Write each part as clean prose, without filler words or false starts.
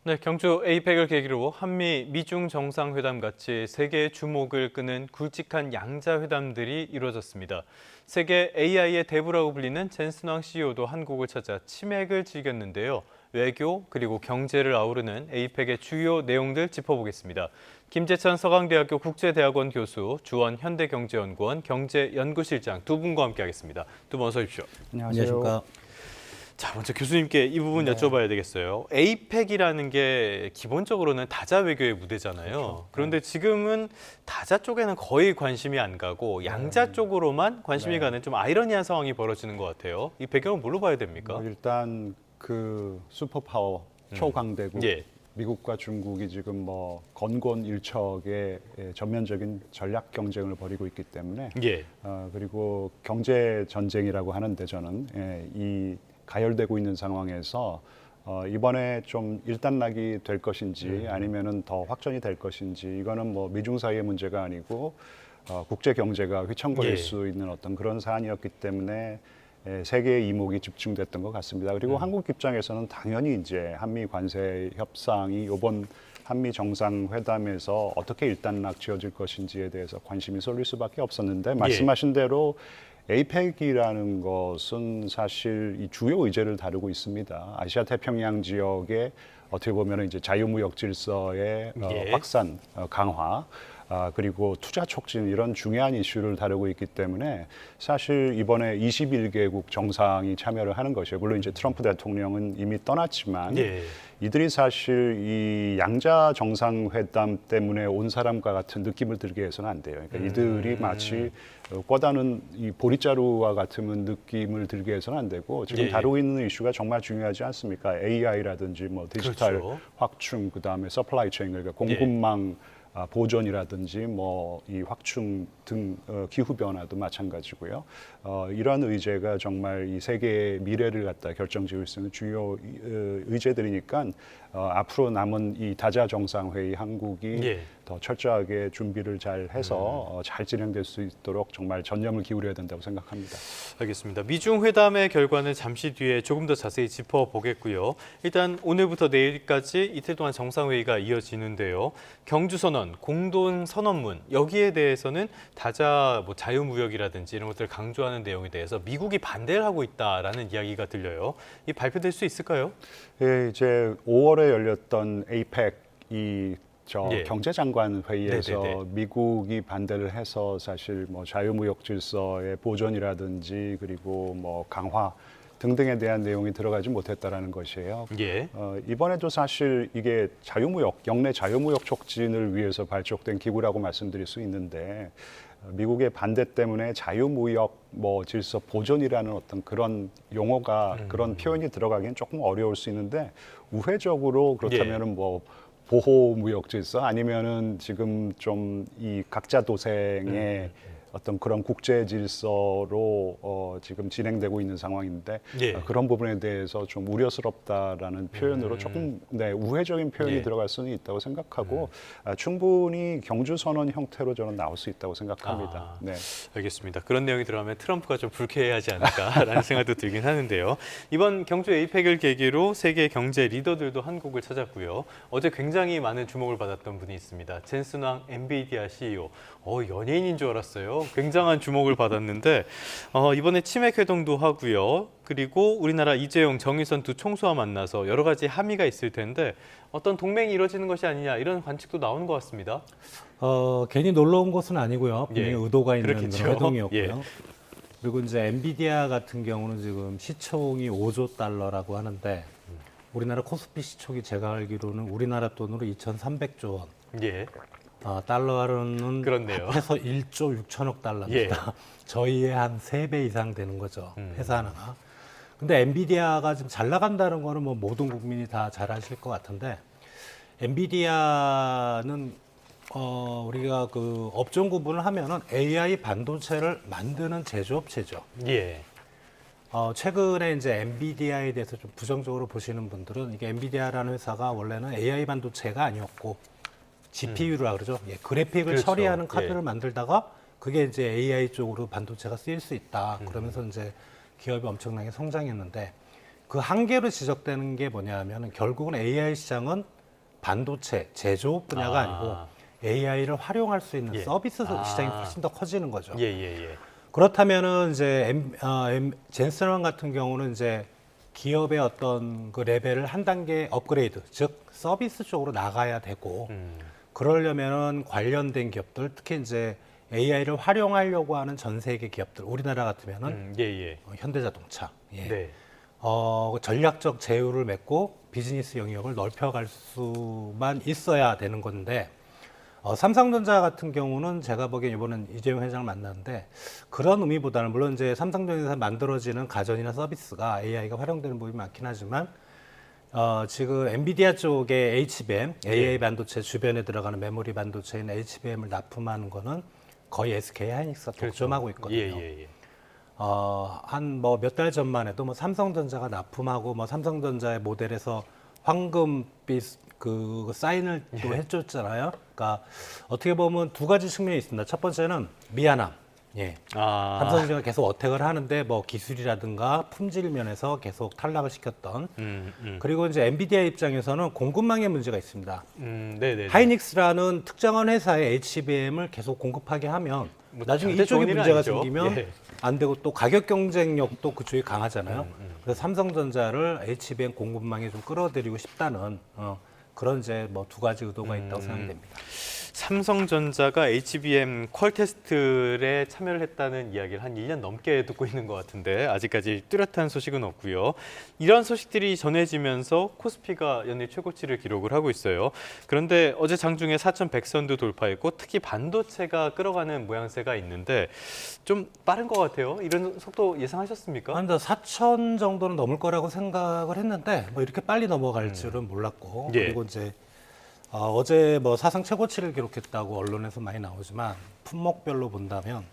네, 경주 에이펙을 계기로 한미 미중 정상회담 같이 세계의 주목을 끄는 굵직한 양자 회담들이 이루어졌습니다. 세계 AI의 대부라고 불리는 젠슨왕 CEO도 한국을 찾아 치맥을 즐겼는데요. 외교 그리고 경제를 아우르는 에이펙의 주요 내용들 짚어보겠습니다. 김재찬 서강대학교 국제대학원 교수, 주원 현대경제연구원 경제연구실장 두 분과 함께하겠습니다. 두 분 어서 오십시오. 안녕하십니까. 자, 먼저 교수님께 이 부분 여쭤봐야 되겠어요. 에이펙이라는 게 기본적으로는 다자 외교의 무대잖아요. 그렇죠. 그런데 지금은 다자 쪽에는 거의 관심이 안 가고 양자 쪽으로만 관심이 가는 좀 아이러니한 상황이 벌어지는 것 같아요. 이 배경은 뭘로 봐야 됩니까? 일단 그 슈퍼파워 초강대국 예. 미국과 중국이 지금 뭐 건곤일척의 전면적인 전략 경쟁을 벌이고 있기 때문에 예. 그리고 경제 전쟁이라고 하는데 저는 이 가열되고 있는 상황에서 이번에 좀 일단락이 될 것인지 아니면은 더 확전이 될 것인지 이거는 뭐 미중 사이의 문제가 아니고 국제 경제가 휘청거릴 예. 수 있는 어떤 그런 사안이었기 때문에 세계의 이목이 집중됐던 것 같습니다. 그리고 한국 입장에서는 당연히 이제 한미 관세 협상이 이번 한미 정상회담에서 어떻게 일단락 지어질 것인지에 대해서 관심이 쏠릴 수밖에 없었는데 말씀하신 대로 에이펙이라는 것은 사실 이 주요 의제를 다루고 있습니다. 아시아 태평양 지역의 어떻게 보면 이제 자유무역 질서의 확산, 강화, 그리고 투자 촉진 이런 중요한 이슈를 다루고 있기 때문에 사실 이번에 21개국 정상이 참여를 하는 것이에요. 물론 이제 트럼프 대통령은 이미 떠났지만 이들이 사실 이 양자 정상회담 때문에 온 사람과 같은 느낌을 들게 해서는 안 돼요. 그러니까 이들이 마치 꿔다는 이 보릿자루와 같은 느낌을 들게 해서는 안 되고 지금 다루고 있는 이슈가 정말 중요하지 않습니까? AI라든지 뭐 디지털 확충, 그다음에 서플라이 체인, 그러니까 공급망 보존이라든지 뭐 이 확충 등 기후 변화도 마찬가지고요. 이러한 의제가 정말 이 세계의 미래를 갖다 결정지을 수 있는 주요 의제들이니까 앞으로 남은 이 다자 정상회의 한국이 더 철저하게 준비를 잘 해서 잘 진행될 수 있도록 정말 전념을 기울여야 된다고 생각합니다. 알겠습니다. 미중 회담의 결과는 잠시 뒤에 조금 더 자세히 짚어보겠고요. 일단 오늘부터 내일까지 이틀 동안 정상회의가 이어지는데요. 경주선언, 공동선언문 여기에 대해서는 다자 뭐 자유무역이라든지 이런 것들을 강조하는 내용에 대해서 미국이 반대를 하고 있다라는 이야기가 들려요. 이 발표될 수 있을까요? 예, 이제 5월에 열렸던 에이펙 경제장관 회의에서 미국이 반대를 해서 사실 뭐 자유무역 질서의 보존이라든지 그리고 뭐 강화 등등에 대한 내용이 들어가지 못했다라는 것이에요. 이번에도 사실 이게 자유무역, 영내 자유무역 촉진을 위해서 발족된 기구라고 말씀드릴 수 있는데 미국의 반대 때문에 자유무역 뭐 질서 보존이라는 어떤 그런 용어가 그런 표현이 들어가기엔 조금 어려울 수 있는데 우회적으로 그렇다면은 뭐 보호무역 질서 아니면은 지금 좀 이 각자 도생의 어떤 그런 국제 질서로 지금 진행되고 있는 상황인데 그런 부분에 대해서 좀 우려스럽다라는 표현으로 조금 우회적인 표현이 들어갈 수는 있다고 생각하고 충분히 경주선언 형태로 저는 나올 수 있다고 생각합니다. 알겠습니다. 그런 내용이 들어가면 트럼프가 좀 불쾌해하지 않을까라는 생각도 들긴 하는데요. 이번 경주 에이펙을 계기로 세계 경제 리더들도 한국을 찾았고요. 어제 굉장히 많은 주목을 받았던 분이 있습니다. 젠슨왕 엔비디아 CEO. 연예인인 줄 알았어요. 굉장한 주목을 받았는데 이번에 치맥 회동도 하고요. 그리고 우리나라 이재용, 정의선 두 총수와 만나서 여러 가지 함의가 있을 텐데 어떤 동맹이 이루어지는 것이 아니냐 이런 관측도 나오는 것 같습니다. 괜히 놀러 온 것은 아니고요. 분명히 의도가 있는 그런 회동이었고요. 그리고 이제 엔비디아 같은 경우는 지금 시총이 5조 달러라고 하는데 우리나라 코스피 시총이 제가 알기로는 우리나라 돈으로 2,300조 원. 달러로는 합해서 1조 6천억 달러입니다. 저희의 한 3배 이상 되는 거죠. 회사 하나가. 근데 엔비디아가 지금 잘 나간다는 거는 뭐 모든 국민이 다 잘 아실 것 같은데 엔비디아는 우리가 그 업종 구분을 하면은 AI 반도체를 만드는 제조업체죠. 최근에 이제 엔비디아에 대해서 좀 부정적으로 보시는 분들은 이게 엔비디아라는 회사가 원래는 AI 반도체가 아니었고 GPU라 그러죠. 그래픽을 처리하는 카드를 만들다가 그게 이제 AI 쪽으로 반도체가 쓰일 수 있다. 그러면서 이제 기업이 엄청나게 성장했는데 그 한계로 지적되는 게 뭐냐면은 결국은 AI 시장은 반도체 제조업 분야가 아니고 AI를 활용할 수 있는 서비스 시장이 훨씬 더 커지는 거죠. 그렇다면은 이제 젠슨원 같은 경우는 이제 기업의 어떤 그 레벨을 한 단계 업그레이드, 즉 서비스 쪽으로 나가야 되고 그러려면은 관련된 기업들, 특히 이제 AI를 활용하려고 하는 전 세계 기업들, 우리나라 같으면은 현대자동차, 전략적 제휴를 맺고 비즈니스 영역을 넓혀갈 수만 있어야 되는 건데. 삼성전자 같은 경우는 제가 보기엔 이번엔 이재용 회장을 만났는데 그런 의미보다는 물론 이제 삼성전자에서 만들어지는 가전이나 서비스가 AI가 활용되는 부분이 많긴 하지만 지금 엔비디아 쪽에 HBM, AI 반도체 주변에 들어가는 메모리 반도체인 HBM을 납품하는 거는 거의 SK 하이닉스가 독점하고 있거든요. 한 뭐 몇 달 전만 해도 뭐 삼성전자가 납품하고 뭐 삼성전자의 모델에서 황금빛 그 사인을 또 해줬잖아요. 그러니까 어떻게 보면 두 가지 측면이 있습니다. 첫 번째는 미안함. 삼성전자가 계속 어택을 하는데 뭐 기술이라든가 품질 면에서 계속 탈락을 시켰던. 그리고 이제 엔비디아 입장에서는 공급망의 문제가 있습니다. 하이닉스라는 특정한 회사의 HBM을 계속 공급하게 하면 나중에 이쪽에 문제가 생기면 안 되고 또 가격 경쟁력도 그쪽이 강하잖아요. 그래서 삼성전자를 HBM 공급망에 좀 끌어들이고 싶다는 그런 이제 뭐 두 가지 의도가 있다고 생각이 됩니다. 삼성전자가 HBM 퀄 테스트에 참여를 했다는 이야기를 한 1년 넘게 듣고 있는 것 같은데 아직까지 뚜렷한 소식은 없고요. 이런 소식들이 전해지면서 코스피가 연일 최고치를 기록을 하고 있어요. 그런데 어제 장중에 4,100선도 돌파했고 특히 반도체가 끌어가는 모양새가 있는데 좀 빠른 것 같아요. 이런 속도 예상하셨습니까? 한 4,000 정도는 넘을 거라고 생각을 했는데 뭐 이렇게 빨리 넘어갈 줄은 몰랐고 그리고 이제 어제 뭐 사상 최고치를 기록했다고 언론에서 많이 나오지만 품목별로 본다면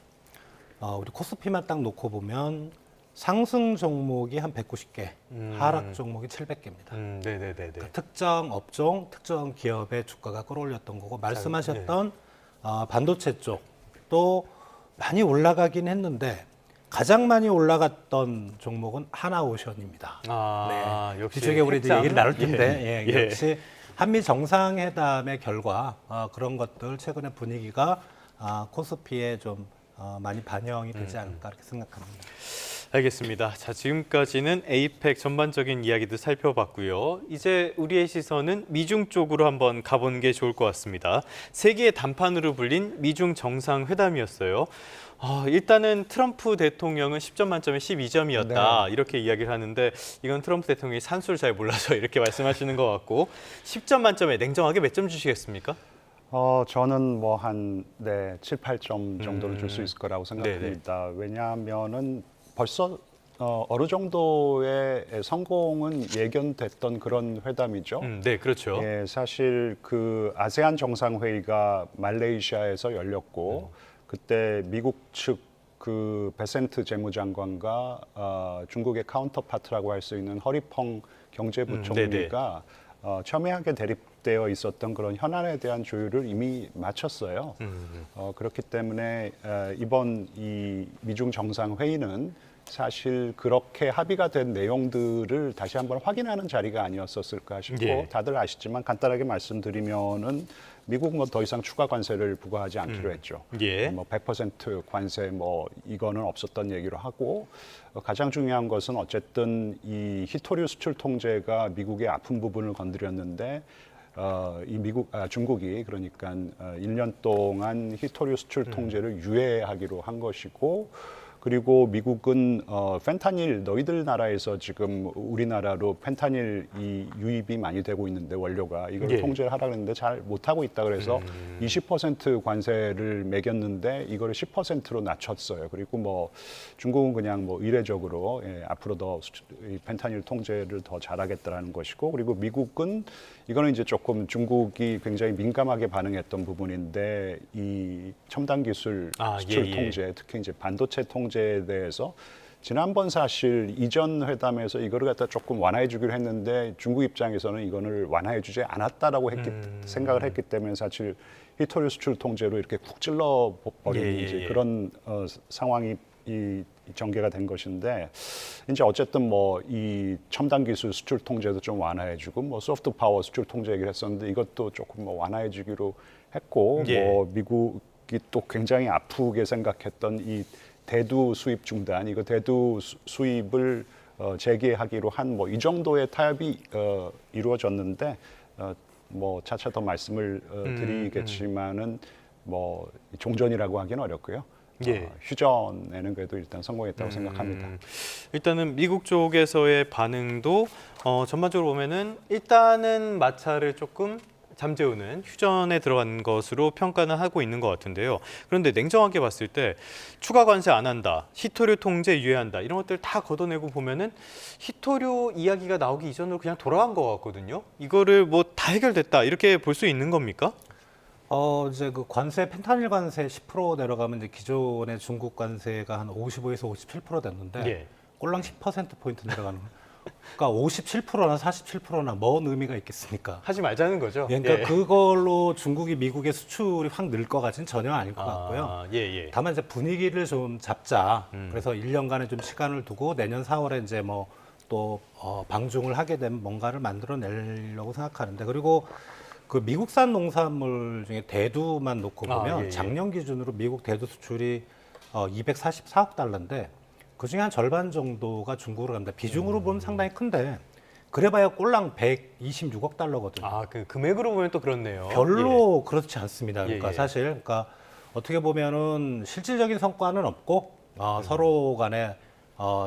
우리 코스피만 딱 놓고 보면 상승 종목이 한 190개, 하락 종목이 700개입니다. 그러니까 특정 업종, 특정 기업의 주가가 끌어올렸던 거고 말씀하셨던 반도체 쪽도 많이 올라가긴 했는데 가장 많이 올라갔던 종목은 하나오션입니다. 역시 뒤쪽에 우리 얘기를 나눌 텐데 역시 한미 정상회담의 결과 그런 것들 최근의 분위기가 코스피에 좀 많이 반영이 되지 않을까 이렇게 생각합니다. 알겠습니다. 자, 지금까지는 에이펙 전반적인 이야기도 살펴봤고요. 이제 우리의 시선은 미중 쪽으로 한번 가보는 게 좋을 것 같습니다. 세계의 단판으로 불린 미중 정상회담이었어요. 일단은 트럼프 대통령은 10점 만점에 12점이었다 이렇게 이야기를 하는데 이건 트럼프 대통령이 산수를 잘 몰라서 이렇게 말씀하시는 것 같고 10점 만점에 냉정하게 몇 점 주시겠습니까? 저는 뭐 한 7, 8점 정도를 줄 수 있을 거라고 생각합니다. 왜냐하면은 벌써 어느 정도의 성공은 예견됐던 그런 회담이죠. 네, 그렇죠. 사실 그 아세안 정상회의가 말레이시아에서 열렸고 그때 미국 측 그 베센트 재무장관과 중국의 카운터파트라고 할 수 있는 허리펑 경제부총리가 첨예하게 대립되어 있었던 그런 현안에 대한 조율을 이미 마쳤어요. 그렇기 때문에 이번 이 미중 정상회의는 사실 그렇게 합의가 된 내용들을 다시 한번 확인하는 자리가 아니었었을까 싶고 다들 아시지만 간단하게 말씀드리면은 미국은 뭐 더 이상 추가 관세를 부과하지 않기로 했죠. 뭐 100% 관세 뭐 이거는 없었던 얘기로 하고 가장 중요한 것은 어쨌든 이 히토류 수출 통제가 미국의 아픈 부분을 건드렸는데 중국이 그러니까 1년 동안 히토류 수출 통제를 유예하기로 한 것이고 그리고 미국은 펜타닐 너희들 나라에서 지금 우리나라로 펜타닐 이 유입이 많이 되고 있는데 원료가 이걸 통제를 하라고 했는데 잘 못하고 있다 그래서 20% 관세를 매겼는데 이거를 10%로 낮췄어요. 그리고 뭐 중국은 그냥 뭐 의례적으로 앞으로 더 이 펜타닐 통제를 더 잘하겠다라는 것이고 그리고 미국은 이거는 이제 조금 중국이 굉장히 민감하게 반응했던 부분인데 이 첨단 기술 수출 통제 특히 이제 반도체 통제에 대해서 지난번 사실 이전 회담에서 이거를 갖다 조금 완화해 주기로 했는데 중국 입장에서는 이거를 완화해 주지 않았다라고 생각을 했기 때문에 사실 히토류 수출 통제로 이렇게 쿡 찔러 버리는 이제 그런 상황이 전개가 된 것인데 이제 어쨌든 뭐 이 첨단 기술 수출 통제도 좀 완화해주고 뭐 소프트 파워 수출 통제 얘기를 했었는데 이것도 조금 뭐 완화해주기로 했고 예. 뭐 미국이 또 굉장히 아프게 생각했던 이 대두 수입 중단 이거 대두 수입을 재개하기로 한 뭐 이 정도의 타협이 이루어졌는데 뭐 차차 더 말씀을 드리겠지만은 뭐 종전이라고 하기는 어렵고요. 예. 휴전에는 그래도 일단 성공했다고 생각합니다. 일단은 미국 쪽에서의 반응도 전반적으로 보면은 일단은 마찰을 조금 잠재우는 휴전에 들어간 것으로 평가는 하고 있는 것 같은데요. 그런데 냉정하게 봤을 때 추가 관세 안 한다, 희토류 통제 유예한다 이런 것들 다 걷어내고 보면은 희토류 이야기가 나오기 이전으로 그냥 돌아간 것 같거든요. 이거를 뭐 다 해결됐다 이렇게 볼 수 있는 겁니까? 이제 그 관세, 펜타닐 관세 10% 내려가면 이제 기존의 중국 관세가 한 55에서 57% 됐는데 예. 꼴랑 10%포인트 내려가는 거예요. 그러니까 57%나 47%나 뭔 의미가 있겠습니까? 하지 말자는 거죠. 그러니까 예. 그걸로 중국이 미국의 수출이 확 늘 것 같지는 전혀 아닐 것 같고요. 예, 예. 다만 이제 분위기를 좀 잡자. 그래서 1년간의 좀 시간을 두고 내년 4월에 이제 뭐 또 방중을 하게 되면 뭔가를 만들어내려고 생각하는데 그리고 그 미국산 농산물 중에 대두만 놓고 보면 예, 예. 작년 기준으로 미국 대두 수출이 244억 달러인데 그 중에 한 절반 정도가 중국으로 갑니다. 비중으로 보면 상당히 큰데 그래봐야 꼴랑 126억 달러거든요. 그 금액으로 보면 또 그렇네요. 별로 그렇지 않습니다. 그러니까 예, 예. 사실 그러니까 어떻게 보면은 실질적인 성과는 없고 서로 간에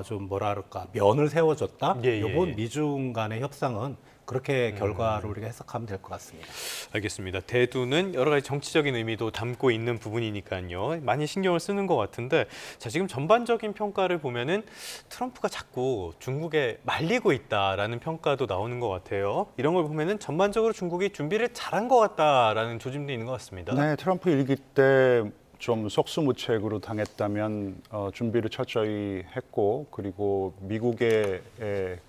좀 뭐라 그럴까 면을 세워줬다. 예, 예, 이번 예. 미중 간의 협상은 그렇게 결과를 우리가 해석하면 될 것 같습니다. 알겠습니다. 대두는 여러 가지 정치적인 의미도 담고 있는 부분이니까요. 많이 신경을 쓰는 것 같은데 자 지금 전반적인 평가를 보면은 트럼프가 자꾸 중국에 말리고 있다라는 평가도 나오는 것 같아요. 이런 걸 보면은 전반적으로 중국이 준비를 잘한 것 같다라는 조짐도 있는 것 같습니다. 네, 트럼프 일기 때 좀 속수무책으로 당했다면 준비를 철저히 했고 그리고 미국의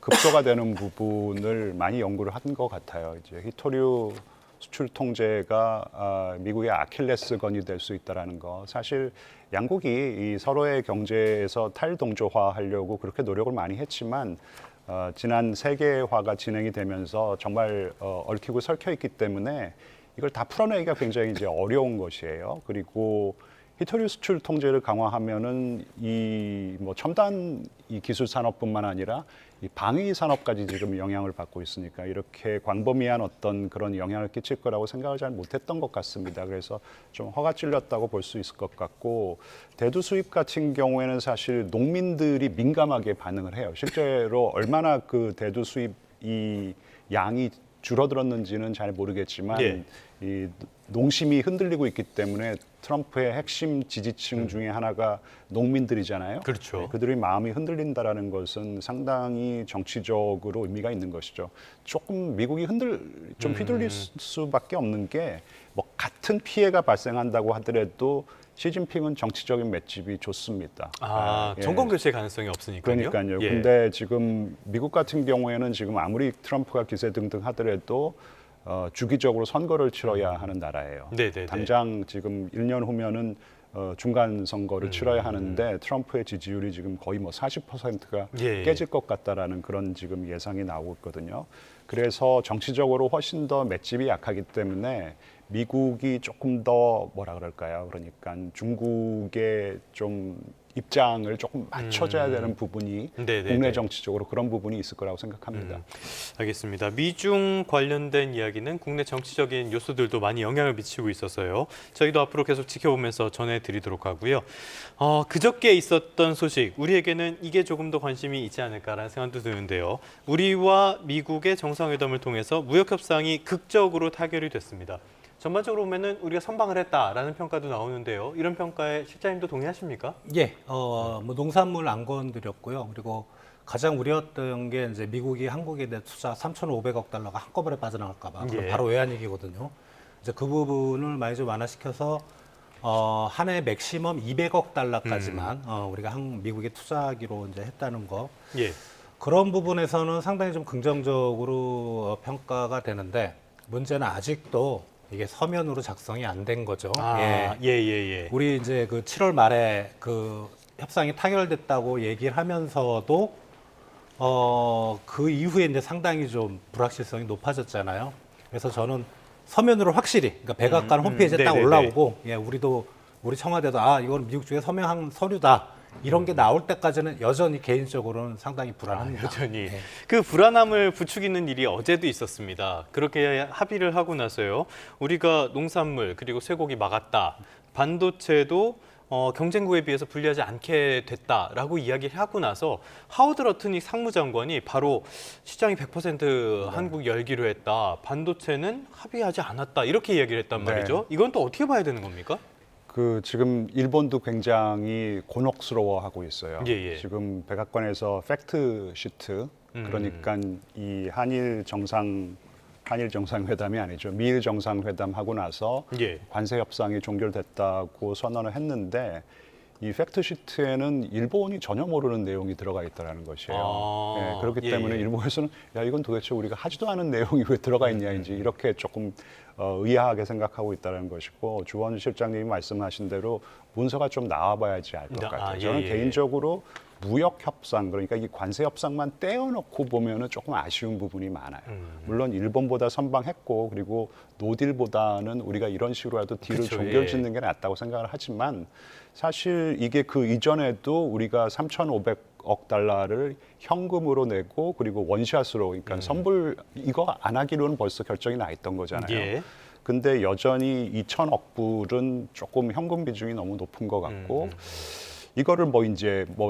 급소가 되는 부분을 많이 연구를 한 것 같아요. 이제 희토류 수출 통제가 미국의 아킬레스건이 될 수 있다라는 거. 사실 양국이 이 서로의 경제에서 탈동조화하려고 그렇게 노력을 많이 했지만 지난 세계화가 진행이 되면서 정말 얽히고 설켜 있기 때문에 이걸 다 풀어내기가 굉장히 이제 어려운 것이에요. 그리고 희토류 수출 통제를 강화하면은 이 뭐 첨단 이 기술 산업뿐만 아니라 이 방위 산업까지 지금 영향을 받고 있으니까 이렇게 광범위한 어떤 그런 영향을 끼칠 거라고 생각을 잘 못했던 것 같습니다. 그래서 좀 허가 찔렸다고 볼 수 있을 것 같고 대두 수입 같은 경우에는 사실 농민들이 민감하게 반응을 해요. 실제로 얼마나 그 대두 수입 이 양이 줄어들었는지는 잘 모르겠지만 예. 이 농심이 흔들리고 있기 때문에 트럼프의 핵심 지지층 중에 하나가 농민들이잖아요. 그렇죠. 네, 그들의 마음이 흔들린다라는 것은 상당히 정치적으로 의미가 있는 것이죠. 조금 미국이 좀 휘둘릴 수밖에 없는 게 뭐 같은 피해가 발생한다고 하더라도 시진핑은 정치적인 맷집이 좋습니다. 예. 정권 교체 가능성이 없으니까요. 그러니까요. 예. 근데 지금 미국 같은 경우에는 지금 아무리 트럼프가 기세등등 하더라도 주기적으로 선거를 치러야 하는 나라예요. 네네네. 당장 지금 1년 후면은 중간 선거를 치러야 하는데 트럼프의 지지율이 지금 거의 뭐 40%가 예. 깨질 것 같다라는 그런 지금 예상이 나오고 있거든요. 그래서 정치적으로 훨씬 더 맷집이 약하기 때문에 미국이 조금 더 뭐라 그럴까요? 그러니까 중국의 좀 입장을 조금 맞춰줘야 되는 부분이 네네네. 국내 정치적으로 그런 부분이 있을 거라고 생각합니다. 알겠습니다. 미중 관련된 이야기는 국내 정치적인 요소들도 많이 영향을 미치고 있어서요. 저희도 앞으로 계속 지켜보면서 전해드리도록 하고요. 그저께 있었던 소식, 우리에게는 이게 조금 더 관심이 있지 않을까라는 생각도 드는데요. 우리와 미국의 정상회담을 통해서 무역협상이 극적으로 타결이 됐습니다. 전반적으로 보면은 우리가 선방을 했다라는 평가도 나오는데요. 이런 평가에 실장님도 동의하십니까? 예, 뭐 농산물 안 건드렸고요. 그리고 가장 우려했던 게 이제 미국이 한국에 대해 투자 3,500억 달러가 한꺼번에 빠져나갈까 봐. 예. 바로 외환위기거든요. 이제 그 부분을 많이 좀 완화시켜서 한 해 맥시멈 200억 달러까지만 우리가 미국에 투자하기로 이제 했다는 거. 예. 그런 부분에서는 상당히 좀 긍정적으로 평가가 되는데 문제는 아직도 이게 서면으로 작성이 안 된 거죠. 예. 우리 이제 그 7월 말에 그 협상이 타결됐다고 얘기를 하면서도 그 이후에 이제 상당히 좀 불확실성이 높아졌잖아요. 그래서 저는 서면으로 확실히, 그러니까 백악관 홈페이지에 딱 네네네. 올라오고, 예, 우리 청와대도 이건 미국 쪽에 서명한 서류다. 이런 게 나올 때까지는 여전히 개인적으로는 상당히 불안합니다. 여전히 네. 그 불안함을 부추기는 일이 어제도 있었습니다. 그렇게 합의를 하고 나서요. 우리가 농산물 그리고 쇠고기 막았다. 반도체도 경쟁국에 비해서 불리하지 않게 됐다라고 이야기를 하고 나서 하워드 러트닉 상무장관이 바로 시장이 100% 한국 열기로 했다. 반도체는 합의하지 않았다. 이렇게 이야기를 했단 네. 말이죠. 이건 또 어떻게 봐야 되는 겁니까? 지금 일본도 굉장히 곤혹스러워하고 있어요. 예, 예. 지금 백악관에서 팩트 시트, 그러니까 이 한일 정상회담이 아니죠. 미일 정상회담 하고 나서 예. 관세 협상이 종결됐다고 선언을 했는데 이 팩트 시트에는 일본이 전혀 모르는 내용이 들어가 있다는 것이에요. 예, 그렇기 예, 때문에 예. 일본에서는 야 이건 도대체 우리가 하지도 않은 내용이 왜 들어가 있냐인지 이렇게 조금 의아하게 생각하고 있다는 것이고 주원 실장님이 말씀하신 대로 문서가 좀 나와봐야지 알 것 같아요. 저는 예. 개인적으로 무역 협상 그러니까 이 관세 협상만 떼어놓고 보면은 조금 아쉬운 부분이 많아요. 물론 일본보다 선방했고 그리고 노딜보다는 우리가 이런 식으로라도 딜을 그쵸, 종결짓는 게 낫다고 생각을 하지만 사실 이게 그 이전에도 우리가 3,500억 달러를 현금으로 내고 그리고 원샷으로 그러니까 선불 이거 안 하기로는 벌써 결정이 나 있던 거잖아요. 예. 근데 여전히 2,000억 불은 조금 현금 비중이 너무 높은 것 같고 이거를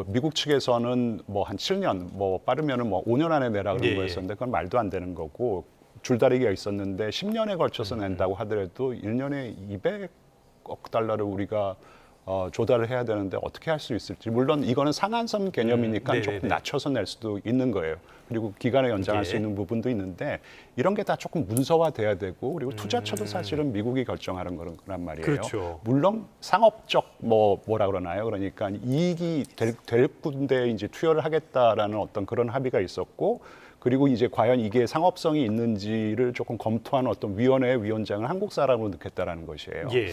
미국 측에서는 한 7년 빠르면은 5년 안에 내라 그런 예, 거였었는데 그건 말도 안 되는 거고 줄다리기가 있었는데 10년에 걸쳐서 낸다고 하더라도 1년에 200억 달러를 우리가 조달을 해야 되는데 어떻게 할 수 있을지 물론 이거는 상한선 개념이니까 네네네. 조금 낮춰서 낼 수도 있는 거예요. 그리고 기간을 연장할 수 예. 있는 부분도 있는데 이런 게 다 조금 문서화돼야 되고 그리고 투자처도 사실은 미국이 결정하는 거란 말이에요. 그렇죠. 물론 상업적 뭐라 그러나요? 그러니까 이익이 될 군데 이제 투여를 하겠다라는 어떤 그런 합의가 있었고 그리고 이제 과연 이게 상업성이 있는지를 조금 검토하는 어떤 위원회의 위원장을 한국 사람으로 넣겠다라는 것이에요. 예.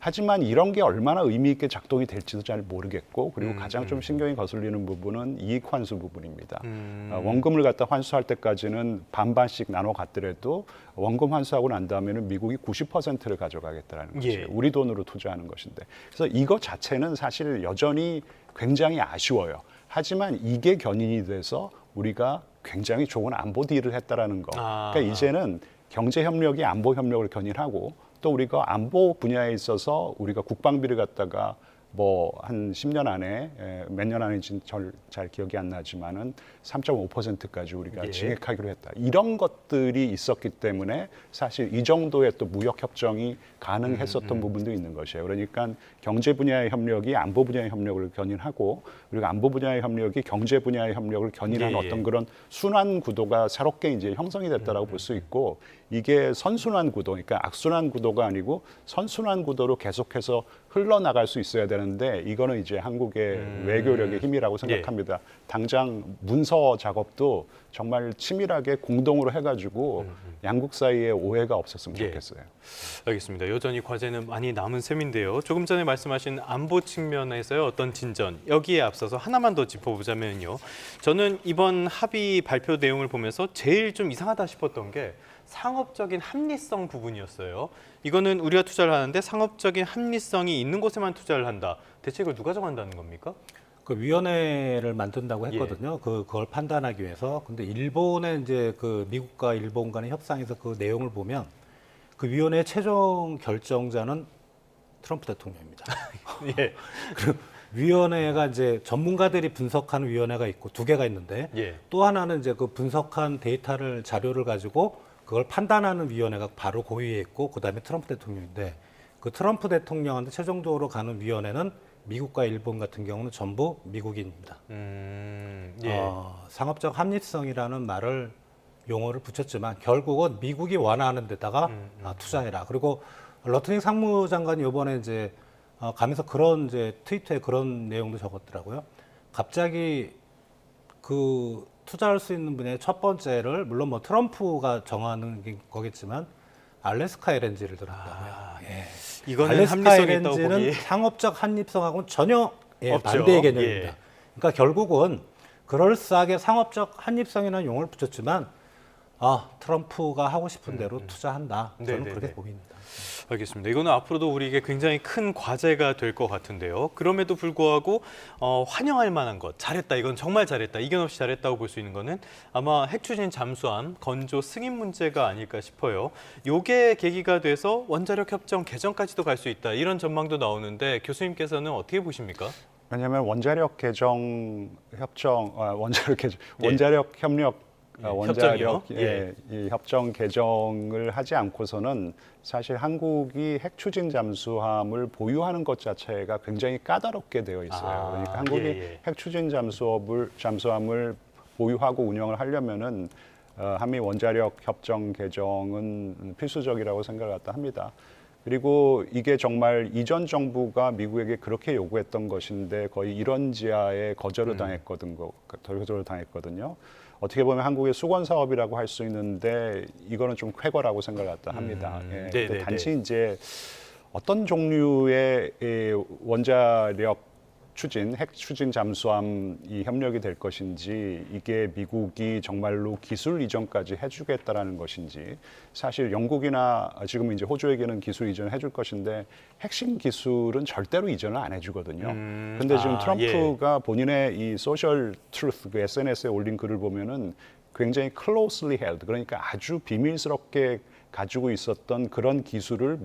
하지만 이런 게 얼마나 의미 있게 작동이 될지도 잘 모르겠고 그리고 가장 좀 신경이 거슬리는 부분은 이익 환수 부분입니다. 원금을 갖다 환수할 때까지는 반반씩 나눠 갔더라도 원금 환수하고 난 다음에는 미국이 90%를 가져가겠다는 것이에요. 예. 우리 돈으로 투자하는 것인데. 그래서 이거 자체는 사실 여전히 굉장히 아쉬워요. 하지만 이게 견인이 돼서 우리가 굉장히 좋은 안보 딜을 했다라는 거. 그러니까 이제는 경제 협력이 안보 협력을 견인하고 또 우리가 안보 분야에 있어서 우리가 국방비를 갖다가 한 10년 안에 몇 년 안인지 잘 기억이 안 나지만은 3.5%까지 우리가 예. 증액하기로 했다. 이런 것들이 있었기 때문에 사실 이 정도의 또 무역 협정이 가능했었던 부분도 있는 것이에요. 그러니까 경제 분야의 협력이 안보 분야의 협력을 견인하고 그리고 안보 분야의 협력이 경제 분야의 협력을 견인하는 예. 어떤 그런 순환 구도가 새롭게 이제 형성이 됐다라고 볼 수 있고 이게 선순환 구도, 그러니까 악순환 구도가 아니고 선순환 구도로 계속해서 흘러나갈 수 있어야 되는데 이거는 이제 한국의 외교력의 힘이라고 생각합니다. 당장 문서 작업도 정말 치밀하게 공동으로 해가지고 양국 사이에 오해가 없었으면 예. 좋겠어요. 알겠습니다. 여전히 과제는 많이 남은 셈인데요. 조금 전에 말씀하신 안보 측면에서의 어떤 진전, 여기에 앞서서 하나만 더 짚어보자면요. 저는 이번 합의 발표 내용을 보면서 제일 좀 이상하다 싶었던 게 상업적인 합리성 부분이었어요. 이거는 우리가 투자를 하는데 상업적인 합리성이 있는 곳에만 투자를 한다. 대체 이걸 누가 정한다는 겁니까? 그 위원회를 만든다고 했거든요. 그걸 판단하기 위해서. 근데 일본의 이제 그 미국과 일본 간의 협상에서 그 내용을 보면 그 위원회의 최종 결정자는 트럼프 대통령입니다. 예. 그리고 위원회가 이제 전문가들이 분석하는 위원회가 있고 두 개가 있는데 예. 또 하나는 이제 그 분석한 자료를 가지고 그걸 판단하는 위원회가 바로 고위에 있고 그다음에 트럼프 대통령인데 그 트럼프 대통령한테 최종적으로 가는 위원회는 미국과 일본 같은 경우는 전부 미국인입니다. 예. 상업적 합리성이라는 용어를 붙였지만 결국은 미국이 원하는 데다가 투자해라. 그리고 러트닉 상무장관이 이번에 이제 가면서 그런 이제 트위터에 그런 내용도 적었더라고요. 갑자기 그 투자할 수 있는 분야의 첫 번째를 물론 트럼프가 정하는 거겠지만 알래스카 LNG를 들었다고요. 예. 이거는 알래스카 합리성이 있다고 LNG는 보기. 상업적 합리성하고는 전혀 없죠. 반대의 개념입니다. 예. 그러니까 결국은 그럴싸하게 상업적 한입성이라는 용어를 붙였지만 트럼프가 하고 싶은 대로 투자한다. 저는 네네네. 그렇게 보입니다. 알겠습니다. 이거는 앞으로도 우리에게 굉장히 큰 과제가 될 것 같은데요. 그럼에도 불구하고 환영할 만한 것, 잘했다, 이건 정말 잘했다, 이견 없이 잘했다고 볼 수 있는 거는 아마 핵추진 잠수함 건조 승인 문제가 아닐까 싶어요. 요게 계기가 돼서 원자력 협정 개정까지도 갈 수 있다, 이런 전망도 나오는데 교수님께서는 어떻게 보십니까? 왜냐하면 원자력 개정 협정, 예. 원자력 협력, 예, 원자력 협정이요? 예. 이 협정 개정을 하지 않고서는 사실 한국이 핵 추진 잠수함을 보유하는 것 자체가 굉장히 까다롭게 되어 있어요. 그러니까 한국이 예. 핵 추진 잠수함을 보유하고 운영을 하려면은 한미 원자력 협정 개정은 필수적이라고 생각을 합니다. 그리고 이게 정말 이전 정부가 미국에게 그렇게 요구했던 것인데 거의 이런지하에 거절을 당했거든요. 어떻게 보면 한국의 수건 사업이라고 할 수 있는데 이거는 좀 쾌거라고 생각을 합니다. 근데 단지 이제 어떤 종류의 원자력 추진, 핵 추진 잠수함 이 협력이 될 것인지, 이게 미국이 정말로 기술 이전까지 해주겠다라는 것인지, 사실 영국이나 지금 이제 호주에게는 기술 이전을 해줄 것인데 핵심 기술은 절대로 이전을 안 해주거든요. 근데 지금 트럼프가 본인의 이 소셜 트루스, 그 SNS에 올린 글을 보면은 굉장히 closely held, 그러니까 아주 비밀스럽게 가지고 있었던 그런 기술을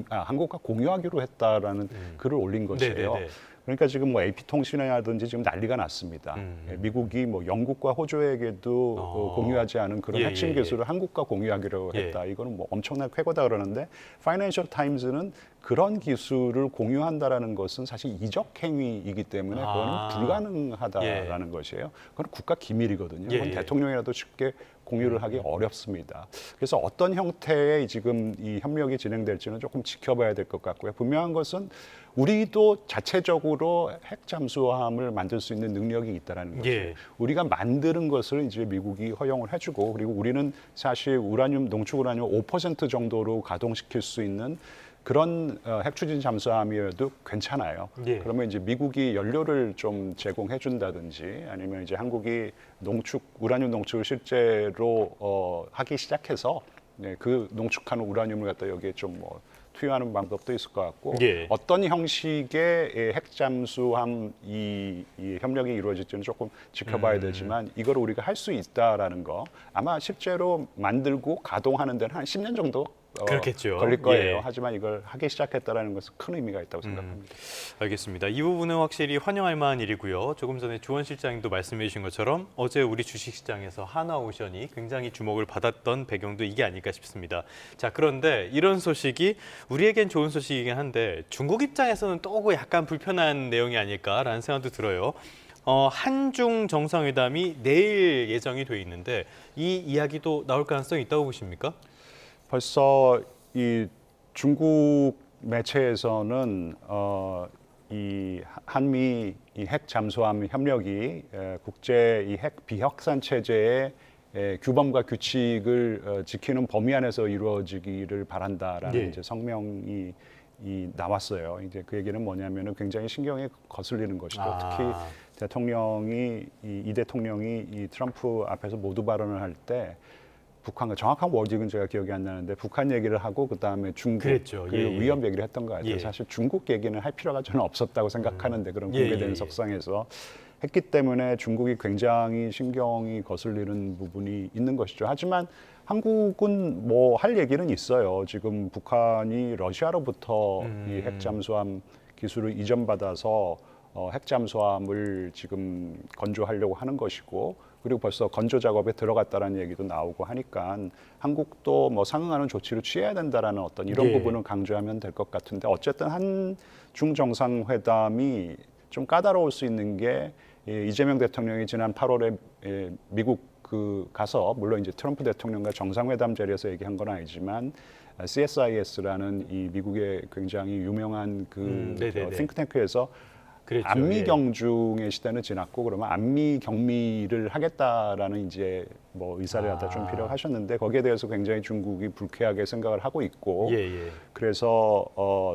한국과 공유하기로 했다라는 글을 올린 것이에요. 네네네. 그러니까 지금 뭐 AP통신이라든지 지금 난리가 났습니다. 미국이 뭐 영국과 호주에게도 공유하지 않은 그런 핵심 기술을 한국과 공유하기로 했다. 이거는 뭐 엄청난 쾌거다 그러는데 파이낸셜 타임즈는 그런 기술을 공유한다라는 것은 사실 이적 행위이기 때문에 그거는 불가능하다라는 것이에요. 그건 국가 기밀이거든요. 그건 대통령이라도 쉽게 공유를 하기 어렵습니다. 그래서 어떤 형태의 지금 이 협력이 진행될지는 조금 지켜봐야 될 것 같고요. 분명한 것은 우리도 자체적으로 핵 잠수함을 만들 수 있는 능력이 있다라는 거죠. 우리가 만드는 것을 이제 미국이 허용을 해주고, 그리고 우리는 사실 농축 우라늄 5% 정도로 가동시킬 수 있는 그런 핵 추진 잠수함이어도 괜찮아요. 그러면 이제 미국이 연료를 좀 제공해 준다든지, 아니면 이제 한국이 우라늄 농축을 실제로 하기 시작해서 그 농축하는 우라늄을 갖다 여기에 좀 투여하는 방법도 있을 것 같고, 어떤 형식의 핵 잠수함 이 협력이 이루어질지는 조금 지켜봐야 되지만, 이걸 우리가 할 수 있다라는 거, 아마 실제로 만들고 가동하는 데는 한 10년 정도 그렇겠죠. 걸릴 거예요. 하지만 이걸 하기 시작했다라는 것은 큰 의미가 있다고 생각합니다. 알겠습니다. 이 부분은 확실히 환영할 만한 일이고요. 조금 전에 조원 실장님도 말씀해 주신 것처럼 어제 우리 주식시장에서 하나오션이 굉장히 주목을 받았던 배경도 이게 아닐까 싶습니다. 자, 그런데 이런 소식이 우리에겐 좋은 소식이긴 한데 중국 입장에서는 또 약간 불편한 내용이 아닐까라는 생각도 들어요. 한중 정상회담이 내일 예정이 돼 있는데 이 이야기도 나올 가능성이 있다고 보십니까? 벌써 이 중국 매체에서는 이 한미 이 핵 잠수함 협력이 국제 이 핵 비확산 체제의 규범과 규칙을 지키는 범위 안에서 이루어지기를 바란다라는 이제 성명이 나왔어요. 이제 그 얘기는 뭐냐면은 굉장히 신경이 거슬리는 것이고, 특히 대통령이 이 대통령이 이 트럼프 앞에서 모두 발언을 할 때 북한과 정확한 워딩은 제가 기억이 안 나는데 북한 얘기를 하고 그다음에 중국 그리고 위협 얘기를 했던 것 같아요. 사실 중국 얘기는 할 필요가 저는 없었다고 생각하는데 그런 공개된 석상에서 했기 때문에 중국이 굉장히 신경이 거슬리는 부분이 있는 것이죠. 하지만 한국은 뭐 할 얘기는 있어요. 지금 북한이 러시아로부터 이 핵 잠수함 기술을 이전받아서 핵 잠수함을 지금 건조하려고 하는 것이고, 그리고 벌써 건조 작업에 들어갔다라는 얘기도 나오고 하니까 한국도 뭐 상응하는 조치를 취해야 된다라는 어떤 이런 부분을 강조하면 될 것 같은데, 어쨌든 한중 정상회담이 좀 까다로울 수 있는 게 이재명 대통령이 지난 8월에 미국 가서, 물론 이제 트럼프 대통령과 정상회담 자리에서 얘기한 건 아니지만 CSIS라는 이 미국의 굉장히 유명한 그 싱크탱크에서 그랬죠. 안미 예. 경중의 시대는 지났고 그러면 안미 경미를 하겠다라는 이제 뭐 의사를 갖다 좀 필요하셨는데 거기에 대해서 굉장히 중국이 불쾌하게 생각을 하고 있고 예, 예. 그래서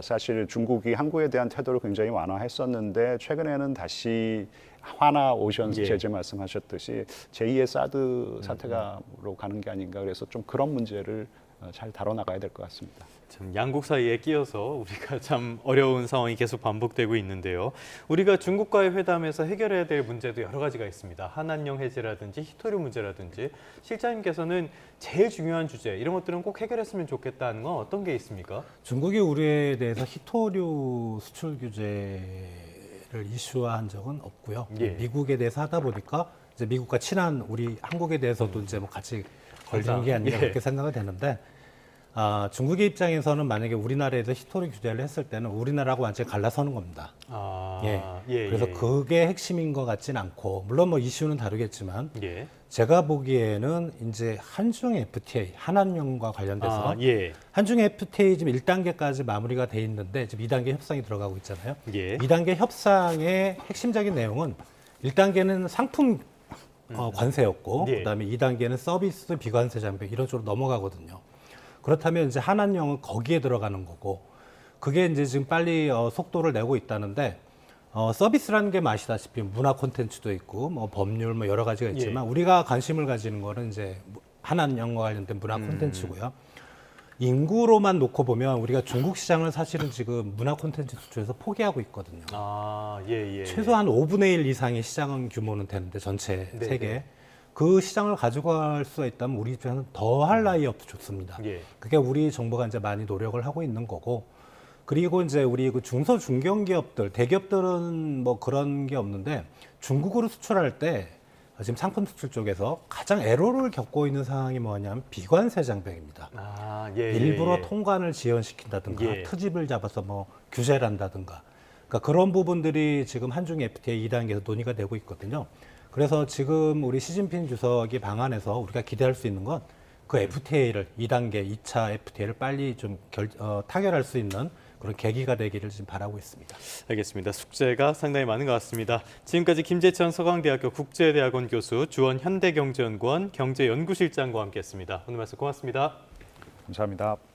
사실 중국이 한국에 대한 태도를 굉장히 완화했었는데 최근에는 다시 하나 오션 예. 제재 말씀하셨듯이 제2의 사드 사태가로 가는 게 아닌가 그래서 좀 그런 문제를 잘 다뤄나가야 될 것 같습니다. 참 양국 사이에 끼어서 우리가 참 어려운 상황이 계속 반복되고 있는데요. 우리가 중국과의 회담에서 해결해야 될 문제도 여러 가지가 있습니다. 한한령 해제라든지 히토류 문제라든지 실장님께서는 제일 중요한 주제 이런 것들은 꼭 해결했으면 좋겠다는 건 어떤 게 있습니까? 중국이 우리에 대해서 히토류 수출 규제를 이슈화한 적은 없고요. 예. 미국에 대해서 하다 보니까 이제 미국과 친한 우리 한국에 대해서도 이제 뭐 같이 걸리는 게 아닌가 예. 그렇게 생각이 되는데 중국의 입장에서는 만약에 우리나라에서 히토류 규제를 했을 때는 우리나라하고 완전히 갈라서는 겁니다. 그래서 그게 핵심인 것 같지는 않고 물론 뭐 이슈는 다르겠지만 예. 제가 보기에는 이제 한중 FTA 한한령과 관련돼서 한중 FTA 지금 1단계까지 마무리가 돼 있는데 지금 2단계 협상이 들어가고 있잖아요. 예. 2단계 협상의 핵심적인 내용은 1단계는 상품 관세였고 예. 그다음에 2단계는 서비스 비관세 장벽 이런 쪽으로 넘어가거든요. 그렇다면 이제 한한령은 거기에 들어가는 거고 그게 이제 지금 빨리 속도를 내고 있다는데 서비스라는 게 아시다시피 문화 콘텐츠도 있고 뭐 법률 뭐 여러 가지가 있지만 우리가 관심을 가지는 거는 이제 한한령과 관련된 문화 콘텐츠고요. 인구로만 놓고 보면 우리가 중국 시장을 사실은 지금 문화 콘텐츠 수출에서 포기하고 있거든요. 최소한 5분의 1 이상의 시장 규모는 되는데 전체 네네. 세계 그 시장을 가져갈 수가 있다면 우리 입장에서는 더 할 나위 없이 좋습니다. 그게 우리 정부가 이제 많이 노력을 하고 있는 거고 그리고 이제 우리 그 중소 중견기업들 대기업들은 뭐 그런 게 없는데 중국으로 수출할 때 지금 상품 수출 쪽에서 가장 애로를 겪고 있는 상황이 뭐냐면 비관세 장벽입니다. 일부러 통관을 지연시킨다든가 트집을 잡아서 뭐 규제를 한다든가 그러니까 그런 부분들이 지금 한중 FTA 2단계에서 논의가 되고 있거든요. 그래서 지금 우리 시진핑 주석이 방안에서 우리가 기대할 수 있는 건 그 FTA를 2단계, 2차 FTA를 빨리 좀 타결할 수 있는 그런 계기가 되기를 지금 바라고 있습니다. 알겠습니다. 숙제가 상당히 많은 것 같습니다. 지금까지 김재천 서강대학교 국제대학원 교수, 주원 현대경제연구원 경제연구실장과 함께했습니다. 오늘 말씀 고맙습니다. 감사합니다.